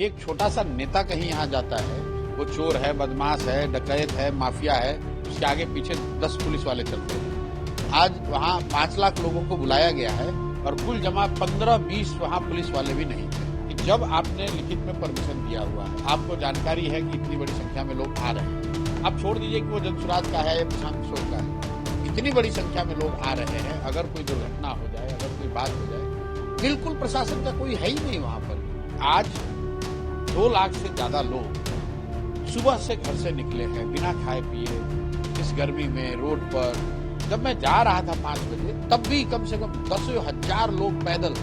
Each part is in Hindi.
एक छोटा सा नेता कहीं यहाँ जाता है, वो चोर है, बदमाश है, डकैत है, माफिया है, उसके आगे पीछे 10 पुलिस वाले चलते हैं। आज वहाँ 5 लाख लोगों को बुलाया गया है और कुल जमा 15-20 वहाँ पुलिस वाले भी नहीं थे। कि जब आपने लिखित में परमिशन दिया हुआ है, आपको जानकारी है कि इतनी बड़ी संख्या में लोग आ रहे हैं, आप छोड़ दीजिए कि वो जनसुराज का है या प्रशांत किशोर का है, इतनी बड़ी संख्या में लोग आ रहे हैं, अगर कोई दुर्घटना हो जाए, अगर कोई बात हो जाए, बिल्कुल प्रशासन का कोई है ही नहीं वहां पर। आज 2 लाख से ज्यादा लोग सुबह से घर से निकले हैं बिना खाए पिए, इस गर्मी में रोड पर। जब मैं जा रहा था 5 बजे, तब भी कम से कम 10,000 लोग पैदल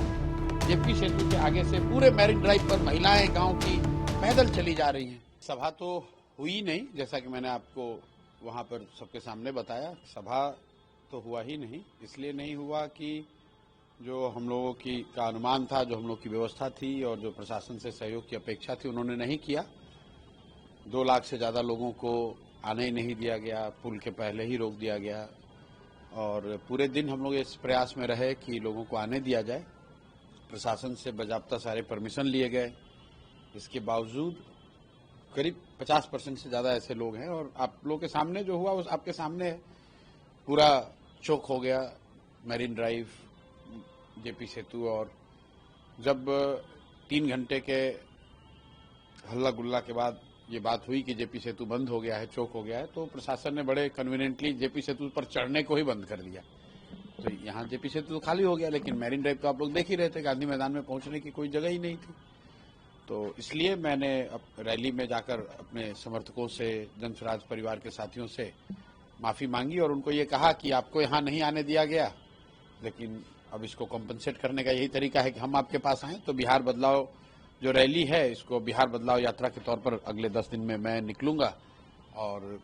जेपी सेतु के आगे से पूरे मैरिन ड्राइव पर महिलाएं गांव की पैदल चली जा रही हैं। सभा तो हुई नहीं, जैसा कि मैंने आपको वहां पर सबके सामने बताया, सभा तो हुआ ही नहीं। इसलिए नहीं हुआ कि जो हम लोगों का अनुमान था, जो हम लोग की व्यवस्था थी और जो प्रशासन से सहयोग की अपेक्षा थी, उन्होंने नहीं किया। 2 लाख से ज्यादा लोगों को आने ही नहीं दिया गया, पुल के पहले ही रोक दिया गया और पूरे दिन हम लोग इस प्रयास में रहे कि लोगों को आने दिया जाए। प्रशासन से बाकायदा सारे परमिशन लिए गए, इसके बावजूद करीब 50% से ज्यादा ऐसे लोग हैं। और आप लोगों के सामने जो हुआ उस आपके सामने है, पूरा चौक हो गया मैरिन ड्राइव, जेपी सेतु। और जब 3 घंटे के हल्ला गुल्ला के बाद ये बात हुई कि जेपी सेतु बंद हो गया है, चौक हो गया है, तो प्रशासन ने बड़े कन्वीनियंटली जेपी सेतु पर चढ़ने को ही बंद कर दिया। तो यहाँ जेपी सेतु तो खाली हो गया, लेकिन मैरिन ड्राइव तो आप लोग देख ही रहे थे, गांधी मैदान में पहुंचने की कोई जगह ही नहीं थी। तो इसलिए मैंने रैली में जाकर अपने समर्थकों से, जनसुराज परिवार के साथियों से माफी मांगी और उनको ये कहा कि आपको यहाँ नहीं आने दिया गया, लेकिन अब इसको कॉम्पनसेट करने का यही तरीका है कि हम आपके पास आए। तो बिहार बदलाव जो रैली है, इसको बिहार बदलाव यात्रा के तौर पर अगले 10 दिन में मैं निकलूंगा और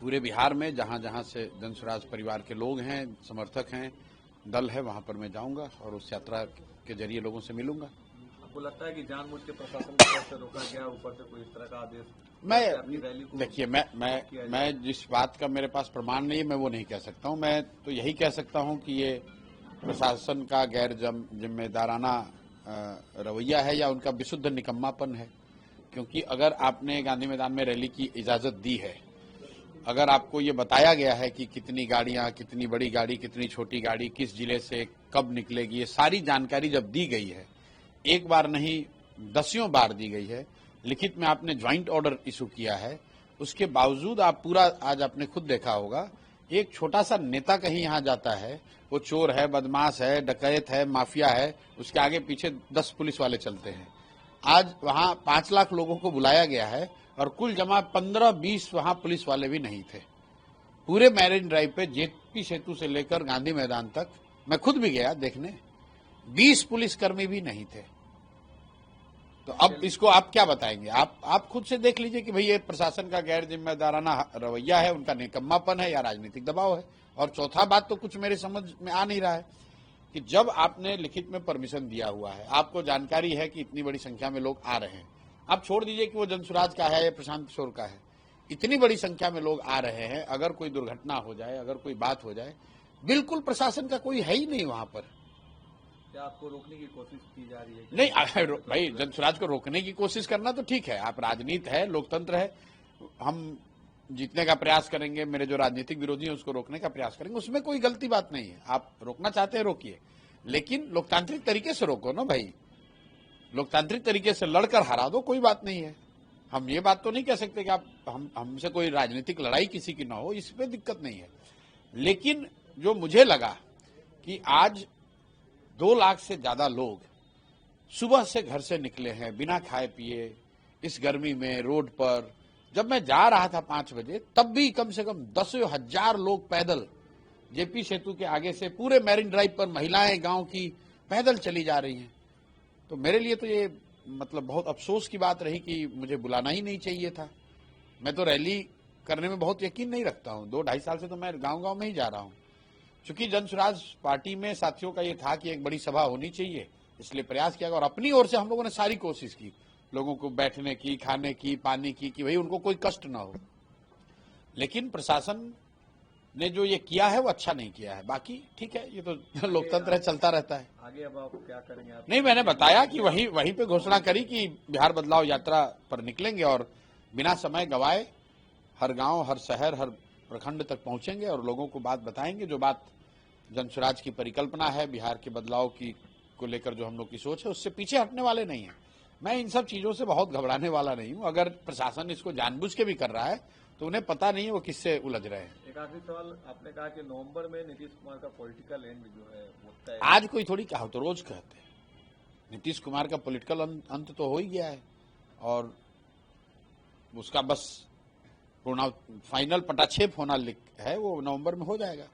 पूरे बिहार में जहां जहां से जनसुराज परिवार के लोग हैं, समर्थक हैं, दल है, वहां पर मैं जाऊंगा और उस यात्रा के जरिए लोगों से मिलूंगा। आपको लगता है कि जानबूझ के प्रशासन की तरफ से रोका गया, ऊपर से कोई इस तरह का आदेश? देखिए, मैं जिस बात का मेरे पास प्रमाण नहीं है, मैं वो नहीं कह सकता हूँ। मैं तो यही कह सकता हूँ कि ये प्रशासन का गैर जिम्मेदाराना रवैया है या उनका विशुद्ध निकम्मापन है। क्योंकि अगर आपने गांधी मैदान में रैली की इजाजत दी है, अगर आपको ये बताया गया है कि कितनी गाड़ियां, कितनी बड़ी गाड़ी, कितनी छोटी गाड़ी, किस जिले से कब निकलेगी, ये सारी जानकारी जब दी गई है, एक बार नहीं 10 बार दी गई है, लिखित में आपने ज्वाइंट ऑर्डर इशू किया है, उसके बावजूद आप पूरा, आज आपने खुद देखा होगा, एक छोटा सा नेता कहीं यहाँ जाता है, वो चोर है, बदमाश है, डकैत है, माफिया है, उसके आगे पीछे 10 पुलिस वाले चलते हैं। आज वहाँ 5 लाख लोगों को बुलाया गया है और कुल जमा 15-20 वहाँ पुलिस वाले भी नहीं थे। पूरे मैरिन ड्राइव पे जेपी सेतु से लेकर गांधी मैदान तक मैं खुद भी गया देखने, 20 पुलिसकर्मी भी नहीं थे। तो अब इसको आप क्या बताएंगे? आप खुद से देख लीजिए कि भाई ये प्रशासन का गैर जिम्मेदाराना रवैया है, उनका निकम्मापन है या राजनीतिक दबाव है। और चौथा बात तो कुछ मेरे समझ में आ नहीं रहा है कि जब आपने लिखित में परमिशन दिया हुआ है, आपको जानकारी है कि इतनी बड़ी संख्या में लोग आ रहे हैं, आप छोड़ दीजिए कि वो जनसुराज का है या प्रशांत किशोर का है, इतनी बड़ी संख्या में लोग आ रहे हैं, अगर कोई दुर्घटना हो जाए, अगर कोई बात हो जाए, बिल्कुल प्रशासन का कोई है ही नहीं वहां पर। क्या आपको रोकने की कोशिश की जा रही है? नहीं भाई, जनसुराज को रोकने की कोशिश करना तो ठीक है, आप राजनीति है, लोकतंत्र है, हम जीतने का प्रयास करेंगे, मेरे जो राजनीतिक विरोधी हैं उसको रोकने का प्रयास करेंगे, उसमें कोई गलती बात नहीं है। आप रोकना चाहते हैं रोकिए, लेकिन लोकतांत्रिक तरीके से रोको ना भाई, लोकतांत्रिक तरीके से लड़कर हरा दो, कोई बात नहीं है। हम ये बात तो नहीं कह सकते कि आप हमसे कोई राजनीतिक लड़ाई किसी की ना हो, इस पे दिक्कत नहीं है। लेकिन जो मुझे लगा कि आज 2 लाख से ज्यादा लोग सुबह से घर से निकले हैं बिना खाए पिए, इस गर्मी में रोड पर। जब मैं जा रहा था 5 बजे, तब भी कम से कम 10,000 लोग पैदल जेपी सेतु के आगे से पूरे मैरिन ड्राइव पर महिलाएं गांव की पैदल चली जा रही हैं। तो मेरे लिए तो ये मतलब बहुत अफसोस की बात रही कि मुझे बुलाना ही नहीं चाहिए था। मैं तो रैली करने में बहुत यकीन नहीं रखता हूँ, 2-2.5 साल से तो मैं गांव-गांव में ही जा रहा हूँ। चूंकि जनसुराज पार्टी में साथियों का ये था कि एक बड़ी सभा होनी चाहिए, इसलिए प्रयास किया और अपनी ओर से हम लोगों ने सारी कोशिश की, लोगों को बैठने की, खाने की, पानी की, कि भाई उनको कोई कष्ट ना हो। लेकिन प्रशासन ने जो ये किया है वो अच्छा नहीं किया है। बाकी ठीक है, ये तो लोकतंत्र है, चलता रहता है। आगे अब आप क्या करेंगे आप? नहीं, मैंने बताया कि वहीं पे घोषणा करी कि बिहार बदलाव यात्रा पर निकलेंगे और बिना समय गवाए हर गांव, हर शहर, हर प्रखंड तक पहुंचेंगे और लोगों को बात बताएंगे। जो बात जनसुराज की परिकल्पना है, बिहार के बदलाव की को लेकर जो हम लोग की सोच है, उससे पीछे हटने वाले नहीं है। मैं इन सब चीजों से बहुत घबराने वाला नहीं हूं। अगर प्रशासन इसको जानबूझ के भी कर रहा है तो उन्हें पता नहीं है वो किससे उलझ रहे हैं। एक आखिरी सवाल, आपने कहा कि नवंबर में नीतीश कुमार का पॉलिटिकल एंड जो है वो तय। आज कोई थोड़ी कहा, तो रोज कहते हैं। नीतीश कुमार का पॉलिटिकल अंत तो हो ही गया है और उसका बस पूर्ण फाइनल पटाक्षेप होना है, वो नवंबर में हो जाएगा।